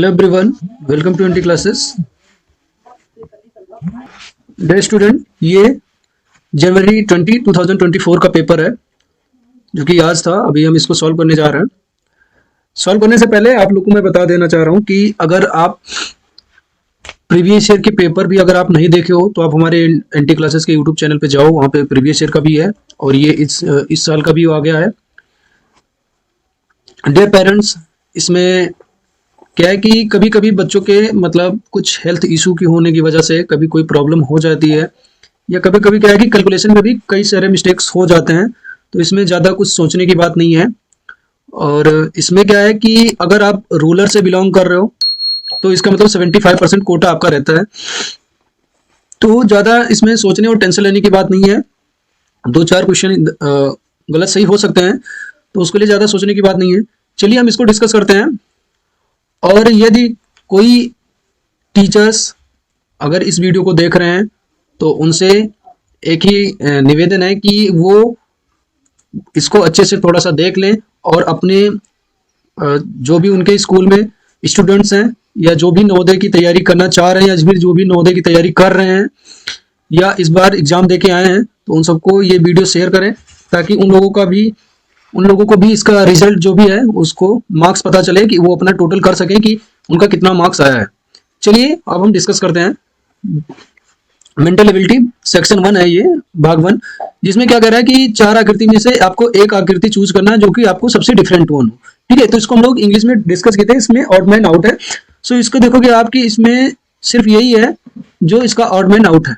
Hello everyone, welcome to NT classes. Dear student, ये जनवरी 2024 का पेपर है जो कि आज था। अभी हम इसको सॉल्व करने जा रहे हैं। सॉल्व करने से पहले आप लोगों को मैं बता देना चाह रहा हूँ कि अगर आप प्रीवियस ईयर के पेपर भी अगर आप नहीं देखे हो तो आप हमारे एनटी क्लासेस के यूट्यूब चैनल पे जाओ, वहाँ पे प्रीवियस ईयर का भी है और ये इस साल का भी आ गया है। डियर पेरेंट्स, इसमें क्या है कि कभी कभी बच्चों के मतलब कुछ हेल्थ इशू की होने की वजह से कभी कोई प्रॉब्लम हो जाती है, या कभी कभी क्या है कि कैलकुलेशन में भी कई सारे मिस्टेक्स हो जाते हैं। तो इसमें ज़्यादा कुछ सोचने की बात नहीं है। और इसमें क्या है कि अगर आप रूरल से बिलोंग कर रहे हो तो इसका मतलब 75% कोटा आपका रहता है। तो ज़्यादा इसमें सोचने और टेंशन लेने की बात नहीं है। दो चार क्वेश्चन गलत सही हो सकते हैं, तो उसके लिए ज़्यादा सोचने की बात नहीं है। चलिए हम इसको डिस्कस करते हैं। और यदि कोई टीचर्स अगर इस वीडियो को देख रहे हैं तो उनसे एक ही निवेदन है कि वो इसको अच्छे से थोड़ा सा देख लें और अपने जो भी उनके स्कूल में स्टूडेंट्स हैं या जो भी नवोदय की तैयारी करना चाह रहे हैं या जो भी नवोदय की तैयारी कर रहे हैं या इस बार एग्जाम दे के आए हैं, तो उन सबको ये वीडियो शेयर करें ताकि उन लोगों को भी इसका रिजल्ट जो भी है उसको मार्क्स पता चले कि वो अपना टोटल कर सकें कि उनका कितना मार्क्स आया है। चलिए अब हम डिस्कस करते हैं। मेंटल एबिलिटी सेक्शन 1 है ये, भाग 1, जिसमें क्या कह रहा है कि 4 आकृति में से आपको एक आकृति चूज करना है जो कि आपको सबसे डिफरेंट वन हो। ठीक है, तो इसको हम लोग इंग्लिश में डिस्कस किए थे। इसमें ऑड मैन आउट है। सो इसको देखोगे आपकी इसमें सिर्फ यही है जो इसका ऑड मैन आउट है।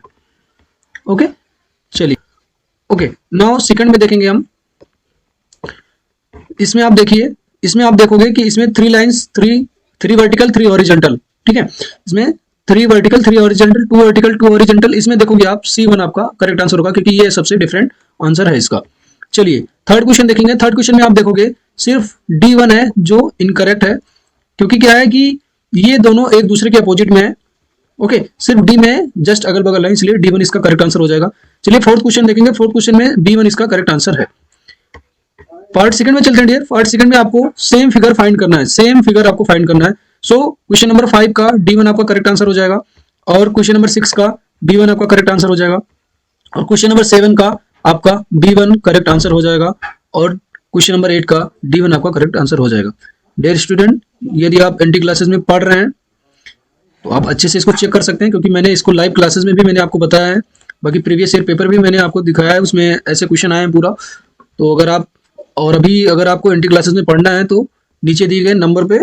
ओके, चलिए ओके, नाउ सेकंड में देखेंगे हम। इसमें आप देखिए, इसमें आप देखोगे कि इसमें 3 लाइंस, 3 वर्टिकल 3 हॉरिजॉन्टल। ठीक है, इसमें 3 वर्टिकल 3 हॉरिजॉन्टल, 2 वर्टिकल 2 हॉरिजॉन्टल। इसमें देखोगे आप C1 आपका करेक्ट आंसर होगा क्योंकि ये सबसे डिफरेंट आंसर है इसका। चलिए थर्ड क्वेश्चन देखेंगे। थर्ड क्वेश्चन में आप देखोगे सिर्फ D1 है जो इनकरेक्ट है, क्योंकि क्या है कि ये दोनों एक दूसरे के अपोजिट में है। ओके, सिर्फ D में जस्ट अगल बगल है, इसलिए D1 इसका करेक्ट आंसर हो जाएगा। चलिए फोर्थ क्वेश्चन देखेंगे। फोर्थ क्वेश्चन में B1 इसका करेक्ट आंसर है। पार्ट सेकंड में चलते हैं डियर। पार्ट सेकंड में आपको सेम फिगर फाइंड करना है, सेम फिगर आपको फाइंड करना है। सो क्वेश्चन नंबर 5 का D1 आपका करेक्ट आंसर हो जाएगा और क्वेश्चन नंबर 6 का B1 आपका करेक्ट आंसर हो जाएगा और क्वेश्चन नंबर 7 का आपका B1 करेक्ट आंसर हो जाएगा और क्वेश्चन नंबर 8 का D1 आपका करेक्ट आंसर हो जाएगा। डियर स्टूडेंट, यदि आप एनटी क्लासेस में पढ़ रहे हैं तो आप अच्छे से इसको चेक कर सकते हैं, क्योंकि मैंने इसको लाइव क्लासेस में भी मैंने आपको बताया है। बाकी प्रीवियस ईयर पेपर भी मैंने आपको दिखाया है, उसमें ऐसे क्वेश्चन आए हैं पूरा। तो अगर आपको एनटी क्लासेस में पढ़ना है तो नीचे दिए गए नंबर पे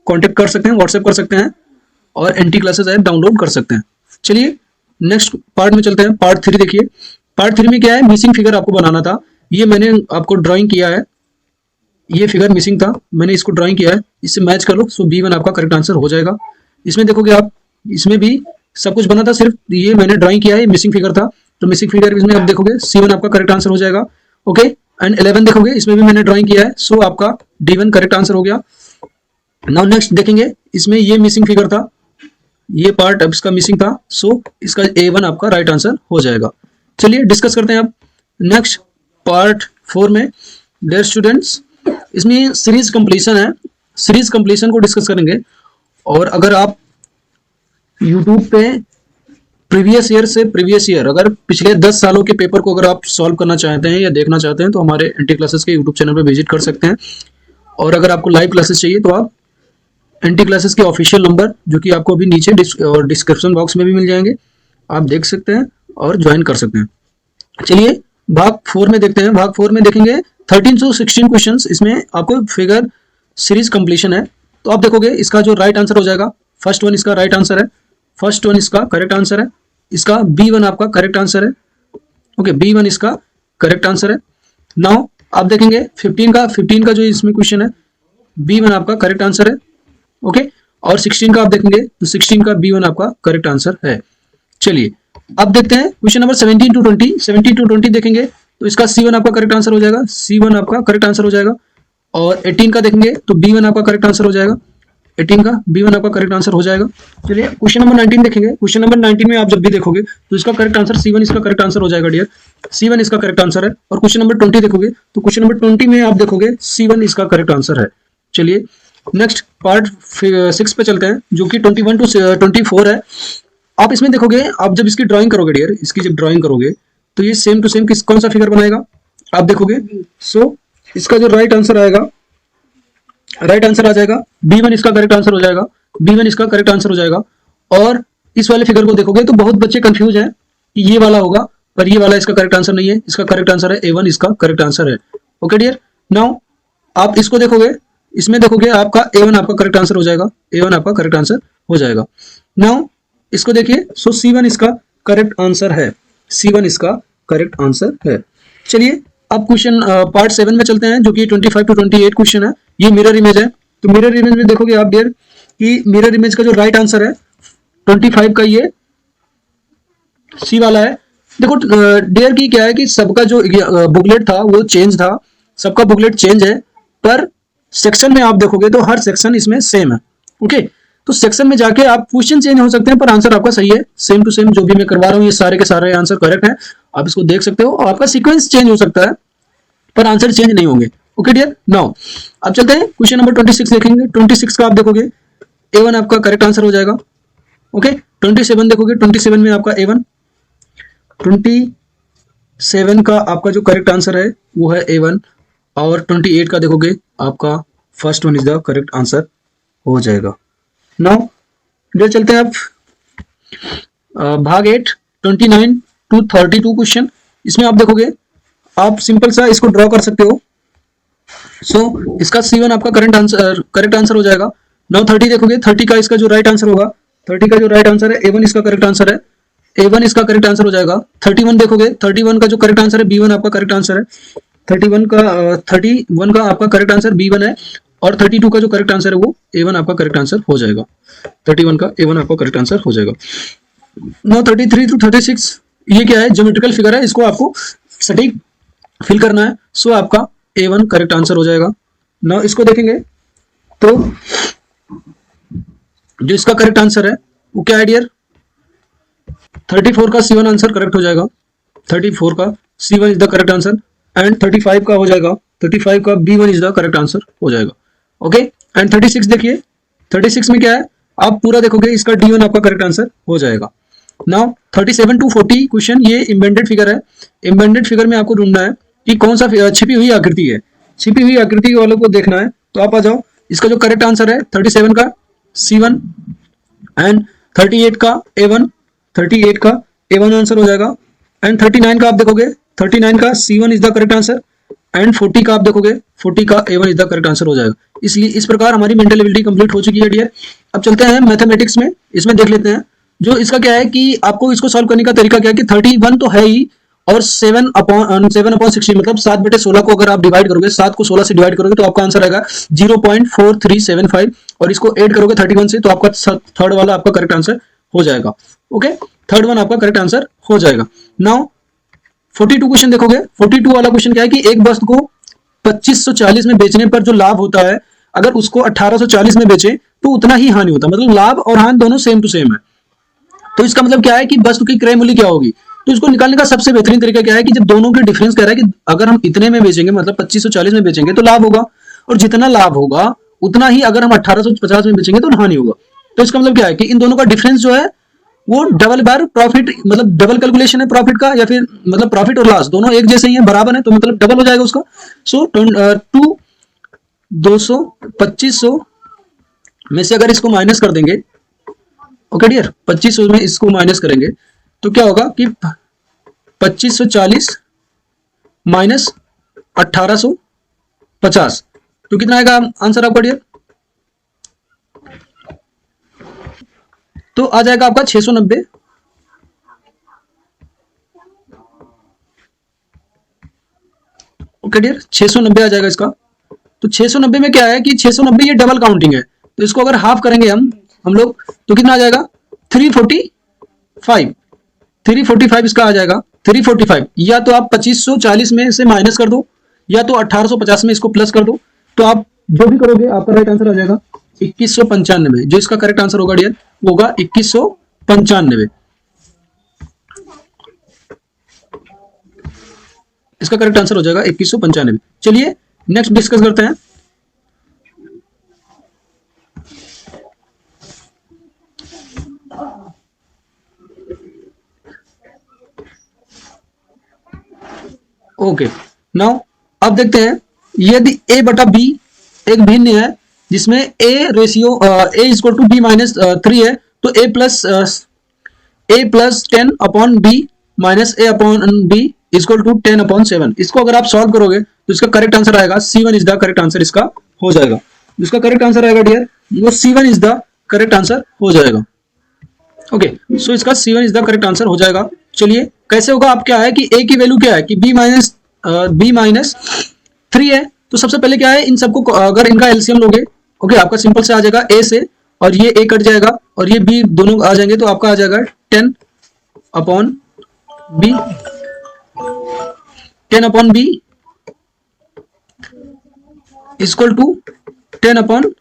कांटेक्ट कर सकते हैं, व्हाट्सएप कर सकते हैं और एनटी क्लासेस ऐप डाउनलोड कर सकते हैं। चलिए नेक्स्ट पार्ट में चलते हैं। पार्ट 3 देखिए। पार्ट 3 में क्या है, मिसिंग फिगर आपको बनाना था। ये मैंने आपको ड्राइंग किया है, ये फिगर मिसिंग था, मैंने इसको ड्राइंग किया है, इससे मैच कर लो। सो B1 आपका करेक्ट आंसर हो जाएगा। इसमें देखोगे आप, इसमें भी सब कुछ बना था, सिर्फ ये मैंने ड्राइंग किया है, मिसिंग फिगर था। तो मिसिंग फिगर इसमें आप देखोगे C1 आपका करेक्ट आंसर हो जाएगा। ओके, एंड 11 देखोगे, इसमें भी मैंने ड्राइंग किया है। सो आपका D1 करेक्ट आंसर हो गया। नाउ नेक्स्ट देखेंगे, इसमें ये मिसिंग फिगर था, ये पार्ट अब इसका मिसिंग था। सो इसका A1 आपका राइट आंसर हो जाएगा। चलिए डिस्कस करते हैं अब नेक्स्ट पार्ट 4 में। डियर स्टूडेंट्स, इसमें सीरीज कंप्लीशन है, सीरीज कंप्लीशन को डिस्कस करेंगे। और अगर आप यूट्यूब पे प्रीवियस ईयर अगर पिछले 10 सालों के पेपर को अगर आप सॉल्व करना चाहते हैं या देखना चाहते हैं तो हमारे एनटी क्लासेस के यूट्यूब चैनल पे विजिट कर सकते हैं। और अगर आपको लाइव क्लासेस चाहिए तो आप एनटी क्लासेस के ऑफिशियल नंबर जो कि आपको अभी नीचे डिस्क्रिप्शन बॉक्स में भी मिल जाएंगे, आप देख सकते हैं और ज्वाइन कर सकते हैं। चलिए भाग 4 में देखते हैं। भाग 4 में देखेंगे 13 से 16 क्वेश्चन। इसमें आपको फिगर सीरीज कंप्लीशन है। तो आप देखोगे इसका जो राइट आंसर हो जाएगा, फर्स्ट वन इसका राइट आंसर है, फर्स्ट वन इसका करेक्ट आंसर है, इसका B1 आपका करेक्ट आंसर है। ओके, B1 इसका करेक्ट आंसर है। नाउ आप देखेंगे 15 का जो इसमें क्वेश्चन है, B1 आपका करेक्ट आंसर है। ओके, और 16 का आप देखेंगे तो 16 का B1 आपका करेक्ट आंसर है। चलिए अब देखते हैं क्वेश्चन नंबर 17 to 20। 17 to 20 देखेंगे तो इसका C1 आपका करेक्ट आंसर हो जाएगा, C1 आपका करेक्ट आंसर हो जाएगा। और 18 का देखेंगे तो B1 आपका करेक्ट आंसर हो जाएगा, 18 का B1 आपका करेक्ट आंसर हो जाएगा। चलिए क्वेश्चन नंबर 19 देखेंगे। क्वेश्चन नंबर 19 में आप जब भी देखोगे तो इसका करेक्ट आंसर C1 इसका करेक्ट आंसर हो जाएगा डियर, C1 इसका करेक्ट आंसर है। और क्वेश्चन नंबर 20 देखोगे तो क्वेश्चन नंबर 20 में आप देखोगे C1 इसका करेक्ट आंसर है। चलिए नेक्स्ट पार्ट 6 पे चलते हैं, जो कि 21 टू 24 है। आप इसमें देखोगे, आप जब इसकी ड्राइंग करोगे डियर, इसकी जब ड्राइंग करोगे तो ये सेम टू सेम कौन सा फिगर बनाएगा आप देखोगे। सो इसका जो राइट आंसर आएगा, राइट आंसर आ जाएगा B1, इसका करेक्ट आंसर हो जाएगा, B1 इसका करेक्ट आंसर हो जाएगा। और इस वाले फिगर को देखोगे तो बहुत बच्चे कंफ्यूज हैं कि ये वाला होगा, पर ये वाला इसका करेक्ट आंसर नहीं है, इसका करेक्ट आंसर है A1, इसका करेक्ट आंसर है। ओके डियर, नाउ आप इसको देखोगे, इसमें देखोगे आपका A1 आपका करेक्ट आंसर हो जाएगा, A1 आपका करेक्ट आंसर हो जाएगा। नाउ इसको देखिए, सो C1 इसका करेक्ट आंसर है, C1 इसका करेक्ट आंसर है। चलिए अब क्वेश्चन पार्ट 7 में चलते हैं, जो कि 25 टू 28 क्वेश्चन है। ये मिरर इमेज है, तो मिरर इमेज में देखोगे आप डियर कि मिरर इमेज का जो राइट आंसर है 25 का, ये सी वाला है। देखो डियर की क्या है कि सबका जो बुकलेट था वो चेंज था, सबका बुकलेट चेंज है, पर सेक्शन में आप देखोगे तो हर सेक्शन इसमें सेम है। ओके, तो सेक्शन में जाके आप क्वेश्चन चेंज हो सकते हैं, पर आंसर आपका सही है, सेम टू सेम जो भी मैं करवा रहा हूँ ये सारे के सारे आंसर करेक्ट है, आप इसको देख सकते हो। और आपका सीक्वेंस चेंज हो सकता है पर आंसर चेंज नहीं होंगे। ओके डियर, नाउ अब चलते हैं क्वेश्चन नंबर 26 देखेंगे। 26 का आप देखोगे A1 आपका करेक्ट आंसर हो जाएगा। ओके, 27 देखोगे, 27 में आपका A1, 27 का आपका जो करेक्ट आंसर है वो है A1। और 28 का देखोगे आपका first one is the correct answer हो जाएगा। नाउ डियर चलते हैं आप भाग 8 29 टू 32 क्वेश्चन। इसमें आप देखोगे, आप सिंपल सा इसको ड्रॉ कर सकते हो। सो इसका C1 आपका करेक्ट आंसर हो जाएगा। नाउ 30 देखोगे, 30 का इसका जो राइट आंसर होगा, 30 का जो राइट आंसर है A1 इसका करेक्ट आंसर है, A1 इसका करेक्ट आंसर हो जाएगा। 31 देखोगे, 31 का जो करेक्ट आंसर है B1 आपका करेक्ट आंसर है, 31 का आपका करेक्ट आंसर B1 है। और 32 का जो करेक्ट आंसर है वो A1 आपका करेक्ट आंसर हो जाएगा, 31 का A1 आपका करेक्ट आंसर हो जाएगा। नाउ 33 टू 36 ये क्या है, ज्योमेट्रिकल फिगर है, इसको आपको सटीक फिल करना है। सो आपका A1 करेक्ट आंसर हो जाएगा। नाउ इसको देखेंगे तो जो इसका करेक्ट आंसर है वो क्या है डियर, 34 का C1 आंसर करेक्ट हो जाएगा, 34 का C1 is the correct answer. And 35 का हो जाएगा, 35 का B1 is the correct answer हो जाएगा। ओके, एंड 36 देखिए, 36 में क्या है, आप पूरा देखोगे इसका D1 आपका करेक्ट आंसर हो जाएगा। नाउ 37 टू 40 क्वेश्चन, ये इम्बेडेड फिगर है। इम्बेडेड फिगर में आपको ढूंढना है कि कौन सा छिपी हुई आकृति है, छिपी हुई आकृति वालों को देखना है। तो आप आ जाओ, इसका जो करेक्ट आंसर है 37 का C1 एंड 38 का A1, 38 का A1 आंसर हो जाएगा। एंड 39 का आप देखोगे, 39 का C1 is the correct answer. And 40 का आप देखोगे, 40 का A1 is the correct answer हो जाएगा। इसलिए इस प्रकार हमारी मेंटल एबिलिटी कंप्लीट हो चुकी है डियर। अब चलते हैं मैथमेटिक्स में, इसमें देख लेते हैं जो इसका क्या है कि आपको इसको सॉल्व करने का तरीका क्या है कि 31 तो है ही, और 7/16 मतलब 7/16 को अगर आप डिवाइड करोगे, 7 को 16 से डिवाइड करोगे तो आपका आंसर आएगा 0.4375, और इसको ऐड करोगे 31 से तो आपका थर्ड वाला आपका करेक्ट आंसर हो जाएगा। ओके, थर्ड वन आपका करेक्ट आंसर हो जाएगा। नाउ 42 क्वेश्चन देखोगे, 42 वाला क्वेश्चन क्या है कि एक वस्तु को 2540 में बेचने पर जो लाभ होता है, अगर उसको 1840 में बेचे तो उतना ही हानि होता है, मतलब लाभ और हानि दोनों सेम टू सेम है। तो इसका मतलब क्या है कि वस्तु की क्रय मूल्य क्या होगी, तो इसको निकालने का सबसे बेहतरीन तरीका क्या है कि जब दोनों के डिफरेंस कह रहा है कि अगर हम इतने में बेचेंगे मतलब 2540 में बेचेंगे तो लाभ होगा, और जितना लाभ होगा उतना ही अगर हम 1850 में बेचेंगे तो हानि होगा। तो इसका मतलब क्या है कि इन दोनों का डिफरेंस जो है वो डबल बार प्रॉफिट, मतलब डबल कैलकुलेशन है प्रॉफिट का, या फिर मतलब प्रॉफिट और लॉस दोनों एक जैसे ही है, बराबर है, तो मतलब डबल हो जाएगा उसका। सो 200 2500 में से अगर इसको माइनस कर देंगे, ओके डियर, 2500 में इसको माइनस करेंगे तो क्या होगा कि 2540 माइनस 1850, तो कितना आएगा आंसर आपका डियर, तो आ जाएगा आपका 690। ओके डियर, 690 आ जाएगा इसका। तो 690 में क्या है कि 690 ये डबल काउंटिंग है, तो इसको अगर हाफ करेंगे हम लोग तो कितना आ जाएगा 345 इसका आ जाएगा 345। या तो आप 2540 में से माइनस कर दो, या तो 1850 में इसको प्लस कर दो, तो आप जो भी करोगे आपका राइट आंसर आ जाएगा 2195। जो इसका करेक्ट आंसर होगा डियर वो होगा 2195, इसका करेक्ट आंसर हो जाएगा 2195। चलिए नेक्स्ट डिस्कस करते हैं। ओके, नाउ अब देखते हैं यदि a बटा b एक भिन्न है जिसमें a ratio a is equal to b minus 3 है, तो a plus 10 upon b minus a upon b equal to 10 upon 7। इसको अगर आप सॉल्व करोगे तो इसका करेक्ट आंसर आएगा C1 is the correct answer इसका हो जाएगा। इसका करेक्ट आंसर आएगा डियर, वो C1 is the correct answer हो जाएगा। ओके, सो इसका C1 is the correct answer हो जाएगा। चलिए कैसे होगा, आप क्या है कि a की वैल्यू क्या है कि b माइनस 3 है, तो सबसे पहले क्या है इन सबको अगर इनका एलसीएम लोगे, ओके, आपका सिंपल से आ जाएगा a से, और ये a कट जाएगा और ये b दोनों आ जाएंगे, तो आपका आ जाएगा 10 upon b, 10 upon b equal to 10 upon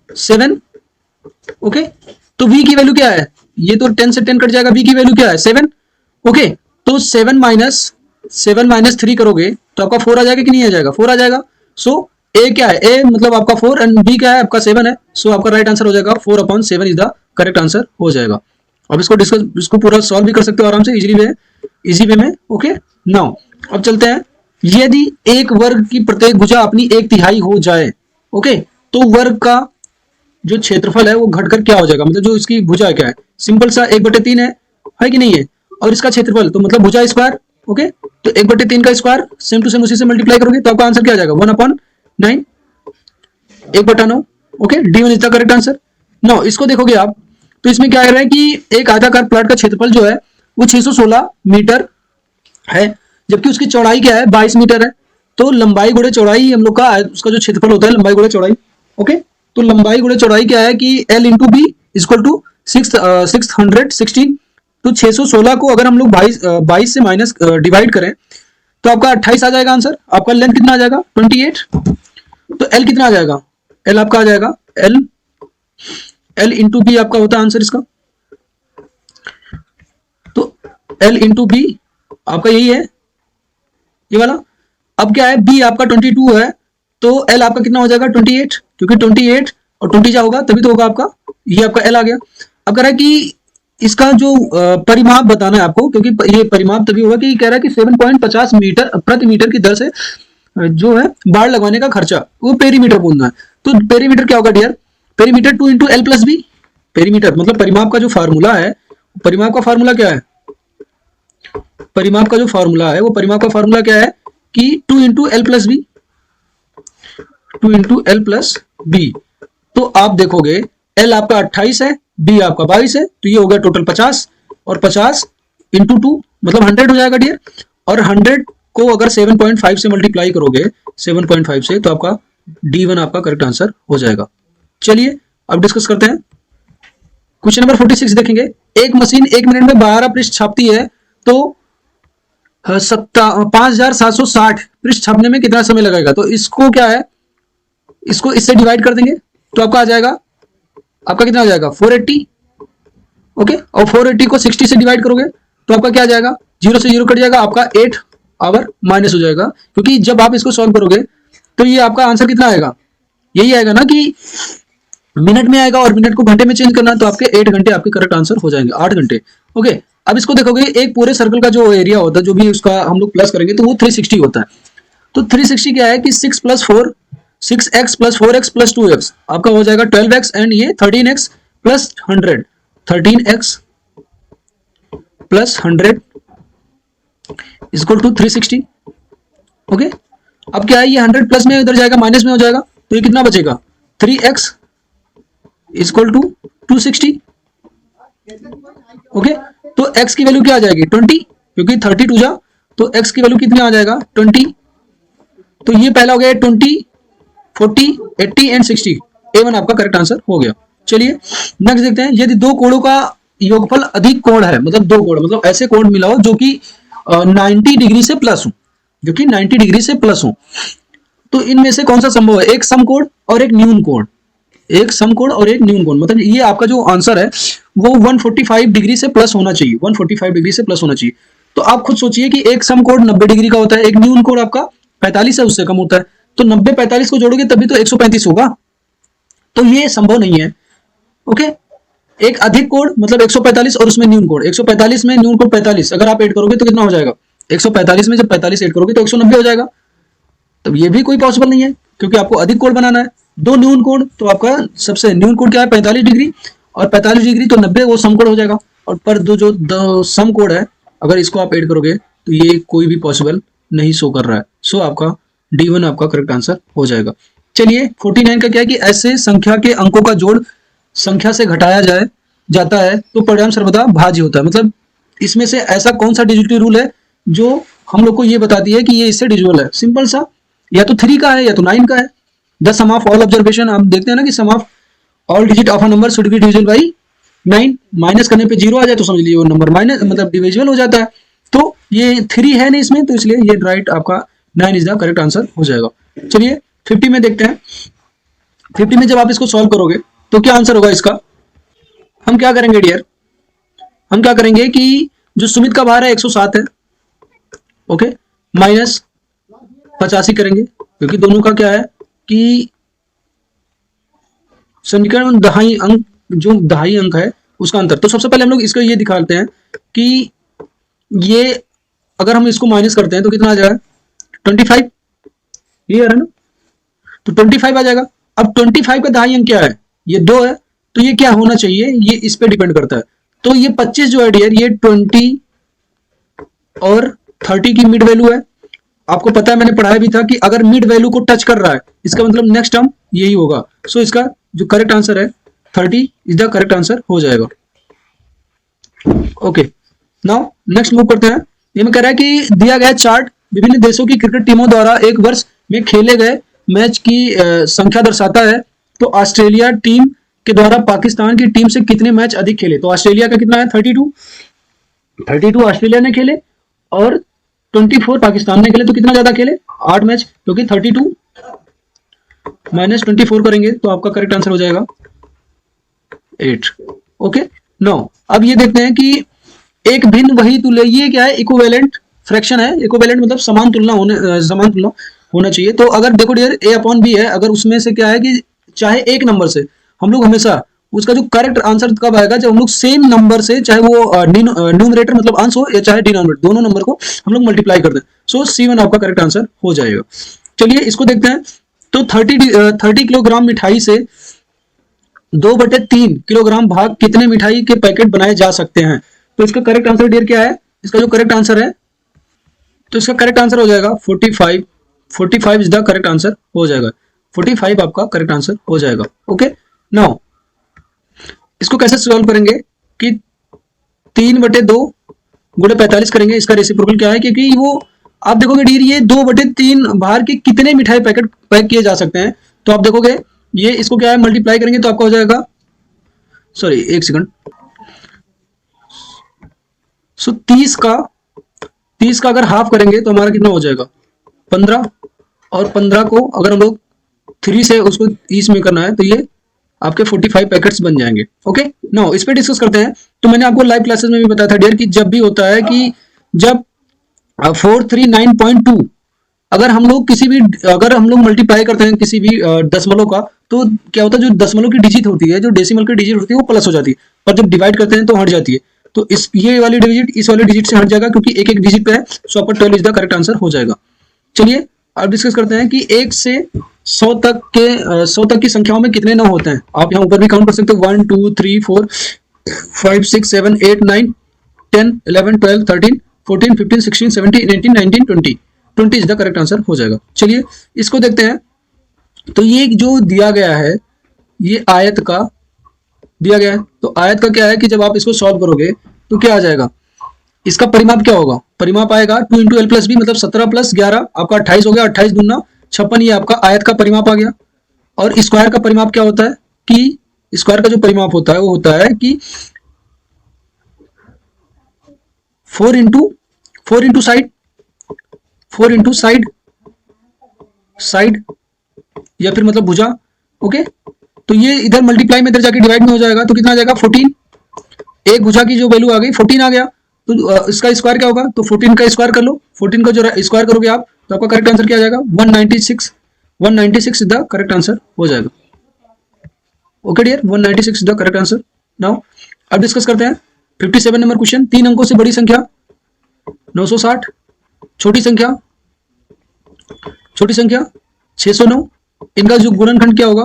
7। Okay, तो v की वैल्यू क्या है, ये तो 10 से 10 कट जाएगा, v की वैल्यू क्या है 7। ओके, तो 7 माइनस 3 करोगे तो आपका 4 आ जाएगा कि नहीं आ जाएगा, 4 आ जाएगा। सो a क्या है, a मतलब आपका 4 एंड b क्या है आपका 7 है, सो आपका राइट आंसर हो जाएगा 4 upon 7 is the correct answer हो जाएगा। अब इसको पूरा सॉल्व भी कर सकते हो आराम से इजी वे में। ओके, नाउ अब चलते हैं, यदि एक वर्ग की प्रत्येक भुजा अपनी 1/3 हो जाए, ओके, तो वर्ग का जो क्षेत्रफल है वो घटकर क्या हो जाएगा, मतलब जो इसकी भुजा क्या है, सिंपल सा 1/3 है कि नहीं है, और इसका क्षेत्रफल तो मतलब भुजा स्क्वायर। ओके, तो 1/3 का स्क्वायर सेम टू सेम उसी से मल्टीप्लाई करोगे तो आपका आंसर क्या आ जाएगा 1/9, 1/9। Okay, D1 is the correct answer. Now इसको देखोगे आप तो इसमें क्या कह रहा है कि एक आयताकार प्लॉट का क्षेत्रफल जो है वो 616 मीटर है, जबकि उसकी चौड़ाई क्या है 22 मीटर है। तो लंबाई गुणे चौड़ाई हम लोग का उसका जो क्षेत्रफल होता है लंबाई गुणे चौड़ाई। ओके, तो लंबाई गुणे चौड़ाई क्या है कि L into b equal to 616, तो 616 को अगर हम लोग 22 से माइनस डिवाइड करें तो आपका 28 आ जाएगा आंसर। आपका लेंथ कितना आ जाएगा 28, तो L कितना आ जाएगा, L आपका आ जाएगा L इंटू बी आपका होता है आंसर इसका, तो L इंटू बी आपका यही है ये वाला। अब क्या है b आपका 22 है, तो L आपका कितना हो जाएगा 28, क्योंकि 28 और 20 जा होगा तभी तो होगा आपका, ये आपका L आ गया। अब कह रहा है कि इसका जो परिमाप बताना है आपको, क्योंकि ये परिमाप तभी होगा कि कह रहा है कि 7.50 मीटर प्रति मीटर की दर से जो है बाड़ लगवाने का खर्चा वो पेरीमीटर बोलना है। तो पेरीमीटर क्या होगा dear, perimeter 2 into l plus b. Perimeter मतलब परिमाप का जो फार्मूला है, परिमाप का फार्मूला क्या है, परिमाप का जो फार्मूला है वो परिमाप का फार्मूला क्या है कि 2 into l plus b, 2 into l plus b. तो आप देखोगे एल आपका 28 है, बी आपका 22 है, तो ये हो गया टोटल 50, और 50 इंटू 2 मतलब 100 हो जाएगा डियर, और 100 को अगर 7.5 से मल्टीप्लाई करोगे 7.5 से, तो आपका D1 आपका करेक्ट आंसर हो जाएगा। चलिए अब डिस्कस करते हैं क्वेश्चन नंबर 46 देखेंगे। एक मशीन 1 मिनट में 12 पृष्ठ छापती है, तो 5760 पृष्ठ छापने में कितना समय लगेगा। तो इसको क्या है, इसको इससे डिवाइड कर देंगे तो आपका आ जाएगा, आपका कितना आ जाएगा 480। ओके, और 480 को 60 से डिवाइड करोगे तो आपका क्या आ जाएगा, 0 से 0 कट जाएगा, आपका 8 आवर माइनस हो जाएगा, क्योंकि जब आप इसको सॉल्व करोगे तो ये आपका आंसर कितना आएगा, यही आएगा ना कि मिनट में आएगा, और मिनट को घंटे में चेंज करना, तो आपके 8 घंटे आपके करेक्ट आंसर हो जाएंगे, 8 घंटे। ओके, अब इसको देखोगे एक पूरे सर्कल का जो एरिया होता है, जो भी उसका हम लोग प्लस करेंगे तो वो 360 होता है। तो 360 क्या है कि 6 + 4 6x + 4x + 2x आपका हो जाएगा 12x, एंड ये 13x + 100 13x + 100 = 360। ओके, अब क्या है ये 100 प्लस में इधर जाएगा माइनस में हो जाएगा, तो ये कितना बचेगा 3x = 260। ओके, तो x की वैल्यू क्या आ जाएगी 20, क्योंकि 32 जा, तो x की वैल्यू कितनी आ जाएगा 20। तो ये पहला हो गया 20 40 80 एंड 60, A1 आपका करेक्ट आंसर हो गया। चलिए नेक्स्ट देखते हैं, यदि दो कोणों का योगफल अधिक कोण है, मतलब दो कोण मतलब ऐसे कोण मिलाओ जो कि 90 डिग्री से प्लस हो, जो कि 90 डिग्री से प्लस हो, तो इनमें से कौन सा संभव है, एक समकोण और एक न्यून कोण, एक समकोण और एक न्यून कोण, मतलब ये आपका जो आंसर है वो 145 डिग्री से प्लस होना चाहिए, 145 डिग्री से प्लस होना चाहिए। तो आप खुद सोचिए कि एक समकोण 90 डिग्री का होता है, एक न्यून कोण आपका 45 है उससे कम होता है, तो 90 45 को जोड़ोगे तभी तो 135 होगा, तो ये संभव नहीं है। ओके, एक अधिक कोड मतलब 145 और उसमें न्यून कोड, 145 में न्यून कोड 45 अगर आप ऐड करोगे तो कितना हो जाएगा, 145 में जब 45 ऐड करोगे तो 190 हो जाएगा। तो ये भी कोई पॉसिबल नहीं है क्योंकि आपको अधिक कोड बनाना है, दो न्यून कोड, तो आपका सबसे न्यून कोड क्या है 45 डिग्री, और 45 डिग्री तो 90 वो सम कोड हो जाएगा। और पर जो सम कोड है अगर इसको आप ऐड करोगे तो ये कोई भी पॉसिबल नहीं शो कर रहा है। सो आपका D1 आपका करेक्ट आंसर हो जाएगा। चलिए 49 का क्या है कि ऐसे संख्या के अंकों का जोड़ संख्या से घटाया जाता है तो परिणाम सर्वदा भाज्य होता है। मतलब इसमें से ऐसा कौन सा डिजिटल रूल है जो हम लोग को ये बताती है कि ये इससे डिविजिबल है। सिंपल सा, या तो 3 का है या तो 9 का है। The sum of all observation, आप देखते हैं ना कि sum of all digit of a number should be divisible by 9। Minus करने पे 0 आ जाए तो समझ लीजिए वो नंबर माइनस मतलब डिविजिबल हो जाता है। तो ये 3 है नहीं इसमें, तो इसलिए ये राइट आपका 9 इज द करेक्ट आंसर हो जाएगा। चलिए 50 में देखते हैं। 50 में जब आप इसको सॉल्व करोगे तो क्या आंसर होगा इसका। हम क्या करेंगे डियर, हम क्या करेंगे कि जो सुमित का भार है 107 है, ओके, माइनस 85 करेंगे क्योंकि दोनों का क्या है कि समीकरण दहाई अंक, जो दहाई अंक है उसका अंतर। तो सबसे पहले हम लोग इसको ये दिखाते हैं कि ये अगर हम इसको माइनस करते हैं तो कितना आ जाएगा 25, ये आ रहा है ना, तो 25 आ जाएगा। अब 25 का दहाई अंक क्या है, ये 2 है, तो ये क्या होना चाहिए, ये इस पे डिपेंड करता है। तो ये 25 जो है डियर, ये 20 और 30 की मिड वैल्यू है। आपको पता है मैंने पढ़ाया भी था कि अगर मिड वैल्यू को टच कर रहा है इसका मतलब नेक्स्ट टर्म यही होगा। सो इसका जो करेक्ट आंसर है 30 इज द करेक्ट आंसर हो जाएगा। ओके, नाउ नेक्स्ट मूव करते हैं। ये में कह रहा है कि दिया गया चार्ट विभिन्न देशों की क्रिकेट टीमों द्वारा एक वर्ष में खेले गए मैच की संख्या दर्शाता है। तो ऑस्ट्रेलिया टीम के द्वारा पाकिस्तान की टीम से कितने मैच अधिक खेले। तो ऑस्ट्रेलिया का कितना है 32 ऑस्ट्रेलिया ने खेले और 24 पाकिस्तान ने खेले। तो कितना ज्यादा खेले 8 मैच, क्योंकि 32 माइनस 24 करेंगे तो आपका करेक्ट आंसर हो जाएगा 8। ओके, नो अब ये देखते हैं कि एक भिन्न वही तुल्य, ये क्या है इक्विवेलेंट फ्रैक्शन है। इक्विवेलेंट मतलब समान तुलना होना चाहिए। तो अगर देखो डियर A/B है, अगर उसमें से क्या है कि चाहे एक नंबर से हम लोग हमेशा उसका जो करेक्ट आंसर कब आएगा जब हम लोग सेम नंबर से, चाहे वो न्यूमरेटर मतलब अंश हो या चाहे डिनोमिनेटर, दोनों नंबर को हम लोग मल्टीप्लाई कर दें। सो C1 आपका करेक्ट आंसर हो जाएगा। चलिए इसको देखते हैं। तो 30 किलोग्राम मिठाई से 2/3 किलोग्राम भाग कितने मिठाई के पैकेट बनाए जा सकते हैं। तो इसका करेक्ट आंसर डियर क्या है, इसका जो करेक्ट आंसर है, तो इसका करेक्ट आंसर हो जाएगा 45 इज द करेक्ट आंसर हो जाएगा। 45 आपका करेक्ट आंसर हो जाएगा। ओके, नाउ इसको कैसे सॉल्व करेंगे कि 3/2 गुणे 45 करेंगे। इसका रेसिप्रोकल क्या है, क्योंकि वो आप देखोगे डियर ये 2/3 बाहर के कितने मिठाई पैकेट पैक किए जा सकते हैं। तो आप देखोगे ये इसको क्या है मल्टीप्लाई करेंगे तो आपका हो जाएगा, सॉरी एक सेकंड, सो 30 का अगर हाफ करेंगे तो हमारा कितना हो जाएगा 15, और 15 को अगर हम लोग 3 से उसको 30 में करना है तो ये आपके 45 पैकेट्स बन जाएंगे। ओके, नाउ इस पे डिस्कस करते हैं। तो मैंने आपको लाइव क्लासेस में भी बताया था डियर कि जब भी होता है कि जब 439.2 अगर हम लोग मल्टीप्लाई करते हैं किसी भी दशमलव का, तो क्या होता है जो दशमलव की डिजिट होती है, जो डेसिमल की डिजिट होती है वो प्लस हो जाती है, पर जब डिवाइड करते हैं तो हट जाती है। तो ये वाली डिजिट इस वाली डिजिट से हट जाएगा क्योंकि एक एक डिजिट पे है। सो आपका 12 इज द करेक्ट आंसर हो जाएगा। चलिए अब डिस्कस करते हैं कि 1 से 100 तक की संख्याओं में कितने 9 होते हैं। आप यहाँ ऊपर भी काउंट कर सकते हो 1 2 3 4 5 6 7 8 9 10 11 12 13 14 15 16 17 18 19 20 20 इज द करेक्ट आंसर हो जाएगा। चलिए इसको देखते हैं। तो ये जो दिया गया है ये आयत का दिया गया है। तो आयत का क्या है कि जब आप इसको सॉल्व करोगे तो क्या आ जाएगा, इसका परिमाप क्या होगा, परिमाप आएगा 2 × L+B मतलब 17 + 11 आपका 28 हो गया, 28 दूना 56, ये आपका आयत का परिमाप आ गया। और स्क्वायर का परिमाप क्या होता है कि स्क्वायर का जो परिमाप होता है वो होता है कि 4 × साइड या फिर मतलब भुजा। ओके, तो ये इधर मल्टीप्लाई में इधर जाके डिवाइड में हो जाएगा तो कितना आ जाएगा 14। एक भुजा की जो वैल्यू आ गई 14 आ गया, तो इसका स्क्वायर क्या होगा, तो 14 का स्क्वायर कर लो। 14 का जो स्क्वायर करोगे आप तो आपका करेक्ट आंसर क्या आ जाएगा 196 इज द करेक्ट आंसर हो जाएगा। Okay dear, 196 is the correct answer. Now अब डिस्कस करते हैं 57 नंबर क्वेश्चन। 3 अंकों से बड़ी संख्या 960, छोटी संख्या 609, इनका जो गुणनखंड क्या होगा,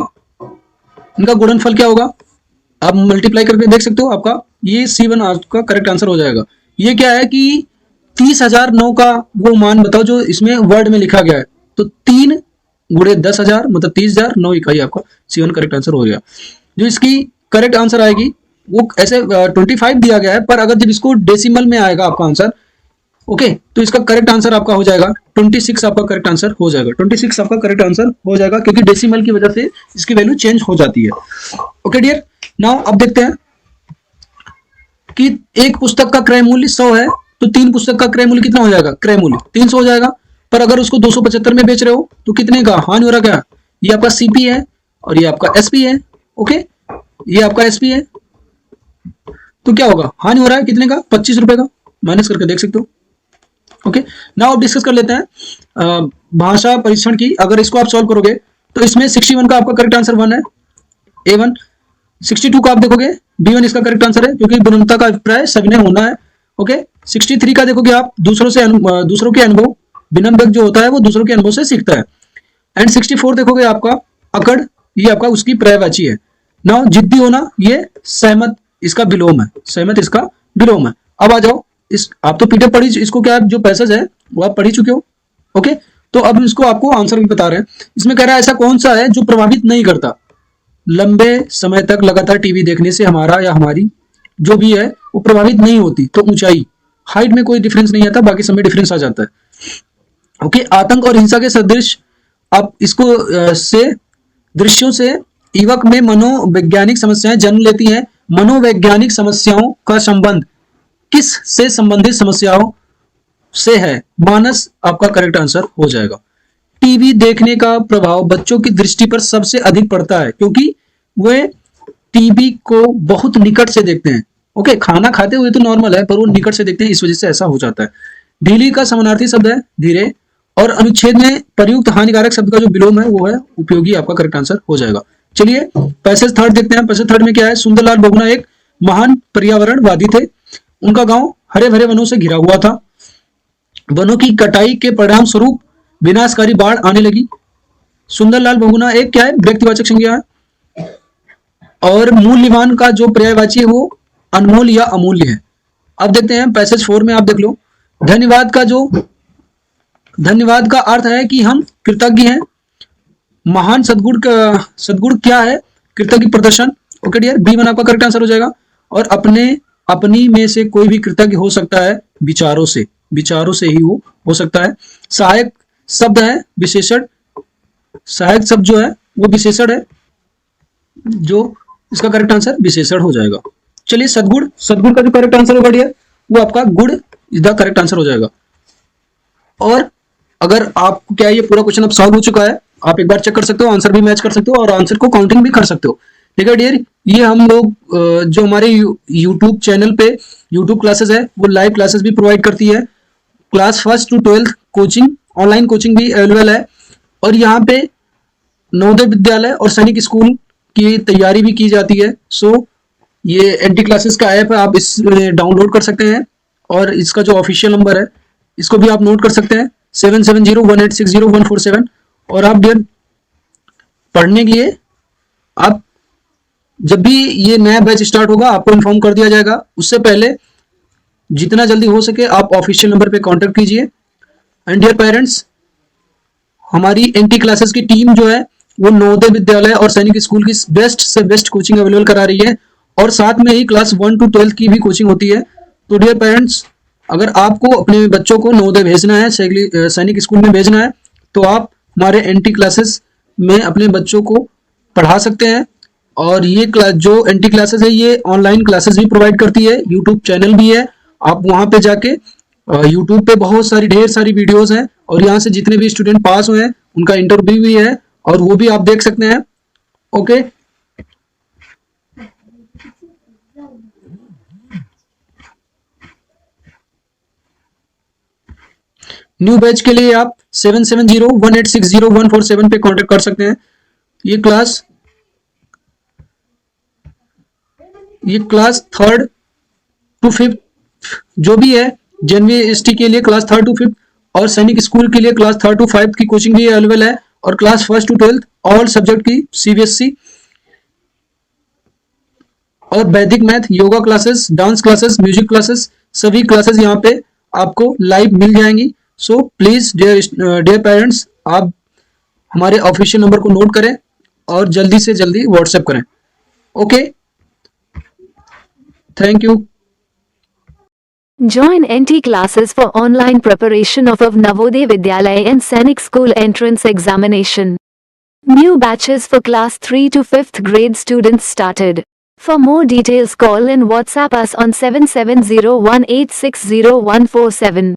इनका गुणनफल क्या होगा, आप मल्टीप्लाई करके देख सकते हो, आपका ये C1 आपका करेक्ट आंसर हो जाएगा। ये क्या है कि 30,009 का वो मान बताओ जो इसमें वर्ड में लिखा गया है, तो 3 गुणे 10,000 मतलब 30,000, 9 इकाई आपका C1 करेक्ट आंसर हो गया। जो इसकी करेक्ट आंसर आएगी वो ऐसे 25 दिया गया है, पर अगर जब इसको डेसिमल में आएगा आपका आंसर, ओके, तो इसका करेक्ट आंसर आपका हो जाएगा 26, आपका करेक्ट आंसर हो जाएगा 26, आपका करेक्ट आंसर हो जाएगा, क्योंकि डेसिमल की वजह से इसकी वैल्यू चेंज हो जाती है। ओके डियर, नाउ अब देखते हैं कि एक पुस्तक का क्रय मूल्य 100 है, तो 3 पुस्तक का क्रय मूल्य कितना हो जाएगा, क्रय मूल्य 300 हो जाएगा। पर अगर उसको 275 में बेच रहे हो तो कितने का हानि हो रहा, क्या ये आपका सीपी है और ये आपका एसपी है। ओके, ये आपका एसपी है, तो क्या होगा, हानि हो रहा है कितने का, 25 रुपए का, माइनस करके देख सकते हो। ओके, नाउ अब डिस्कस कर लेते हैं भाषा परीक्षण की। अगर इसको आप सॉल्व करोगे तो इसमें 61 का आपका करेक्ट आंसर 1 है, A1। 62 का आप देखोगे B1 इसका करेक्ट आंसर है, क्योंकि विनम्रता का अभिप्राय सभी ने होना है। ओके, 63 का देखोगे आप दूसरों के अनुभव, विनम्र व्यक्ति जो होता है वो दूसरों के अनुभव से सीखता है। एंड 64 देखोगे आपका अकड़, ये आपका उसकी पर्यायवाची है। नाउ जिद्दी होना, ये सहमत इसका विलोम है, सहमत इसका विलोम है। अब आ जाओ, इस आप तो पीडीएफ पढ़ी, इसको क्या जो पैसेज है वो आप पढ़ी चुके हो। ओके, तो अब इसको आपको आंसर भी बता रहे हैं। इसमें कह रहा है ऐसा कौन सा है जो प्रभावित नहीं करता, लंबे समय तक लगातार टीवी देखने से हमारा या हमारी जो भी है वो प्रभावित नहीं होती। तो ऊंचाई, हाइट में कोई डिफरेंस नहीं आता, बाकी समय डिफरेंस आ जाता है। ओके, आतंक और हिंसा के सदृश आप इसको से दृश्यों से युवक में मनोवैज्ञानिक समस्याएं जन्म लेती हैं। मनोवैज्ञानिक समस्याओं का संबंध किस से संबंधित समस्याओं से है, मानस आपका करेक्ट आंसर हो जाएगा। टीवी देखने का प्रभाव बच्चों की दृष्टि पर सबसे अधिक पड़ता है, क्योंकि वे टीवी को बहुत निकट से देखते हैं। ओके, खाना खाते हुए तो नॉर्मल है, पर वो निकट से देखते हैं, इस वजह से ऐसा हो जाता है। ढीली का समानार्थी शब्द है धीरे, और अनुच्छेद में प्रयुक्त हानिकारक शब्द का जो विलोम है वो है उपयोगी, आपका करेक्ट आंसर हो जाएगा। चलिए पैसेज थर्ड देखते हैं। पैसेज थर्ड में क्या है, सुंदरलाल बहुगुणा एक महान पर्यावरणवादी थे। उनका गांव हरे भरे वनों से घिरा हुआ था। वनों की कटाई के परिणाम स्वरूप विनाशकारी बाढ़ आने लगी। सुंदरलाल बहुगुणा एक क्या है, व्यक्तिवाचक संज्ञा है, और मूल्यवान का जो पर्यायवाची है वो अनमोल या अमूल्य है। अब देखते हैं पैसेज 4 में, आप देख लो। धन्यवाद का अर्थ है कि हम कृतज्ञ हैं। महान सद्गुण क्या है, कृतज्ञ प्रदर्शन। ओके डियर, B1 आपका करेक्ट आंसर हो जाएगा। और अपनी में से कोई भी कृतज्ञ हो सकता है, विचारों से ही वो हो सकता है। सहायक शब्द है विशेषण, सहायक शब्द जो है वो विशेषण है, जो इसका करेक्ट आंसर विशेषण हो जाएगा। चलिए सद्गुण का जो करेक्ट आंसर होगा डियर वो आपका good is the correct answer हो जाएगा। और अगर आपको क्या ये पूरा क्वेश्चन अब सॉल्व हो चुका है, आप एक बार चेक कर सकते हो, आंसर भी मैच कर सकते हो और आंसर को काउंटिंग भी कर सकते हो। ठीक है डियर, ये हम लोग जो हमारे यूट्यूब चैनल पे यूट्यूब क्लासेस है वो लाइव क्लासेस भी प्रोवाइड करती है। Class 1st to 12th coaching, online coaching भी अवेलेबल है। और यहाँ पे नवोदय विद्यालय और सैनिक स्कूल की तैयारी भी की जाती है। सो ये एंटी क्लासेस का ऐप है, आप इसमें डाउनलोड कर सकते हैं। और इसका जो ऑफिशियल नंबर है इसको भी आप नोट कर सकते हैं, 7701860147। और आप डियर पढ़ने के लिए आप जब भी ये नया बैच स्टार्ट होगा आपको इन्फॉर्म कर दिया जाएगा। उससे पहले जितना जल्दी हो सके आप ऑफिशियल नंबर पे कांटेक्ट कीजिए। एंड डियर पेरेंट्स, हमारी एंटी क्लासेस की टीम जो है वो नवोदय विद्यालय और सैनिक स्कूल की बेस्ट से बेस्ट कोचिंग अवेलेबल करा रही है, और साथ में ही क्लास 1 to 12 की भी कोचिंग होती है। तो डियर पेरेंट्स, अगर आपको अपने बच्चों को नवोदय भेजना है, सैनिक स्कूल में भेजना है, तो आप हमारे एंटी क्लासेस में अपने बच्चों को पढ़ा सकते हैं। और ये जो एंटी क्लासेस है ये ऑनलाइन क्लासेस भी प्रोवाइड करती है, यूट्यूब चैनल भी है। आप वहां पे जाके यूट्यूब पे बहुत सारी ढेर सारी वीडियोस हैं, और यहाँ से जितने भी स्टूडेंट पास हुए हैं उनका इंटरव्यू भी है, और वो भी आप देख सकते हैं। ओके, न्यू बैच के लिए आप 7701860147 पे कांटेक्ट कर सकते हैं। ये क्लास 3rd to 5th जो भी है, JNVST के लिए क्लास 3rd to 5th और सैनिक स्कूल के लिए क्लास 3rd to 5th की कोचिंग भी अवेलेबल है, और class 1st to 12th all subject की CBSE और वैदिक math, yoga classes, dance classes, music classes, सभी क्लासेस यहाँ पे आपको लाइव मिल जाएंगी। सो प्लीज डियर पेरेंट्स, आप हमारे ऑफिशियल नंबर को नोट करें और जल्दी से जल्दी व्हाट्सएप करें। Okay, thank you. Join NT classes for online preparation of Navodaya Vidyalaya and Sainik School entrance examination. New batches for class 3 to 5th grade students started. For more details, call and WhatsApp us on 7701860147.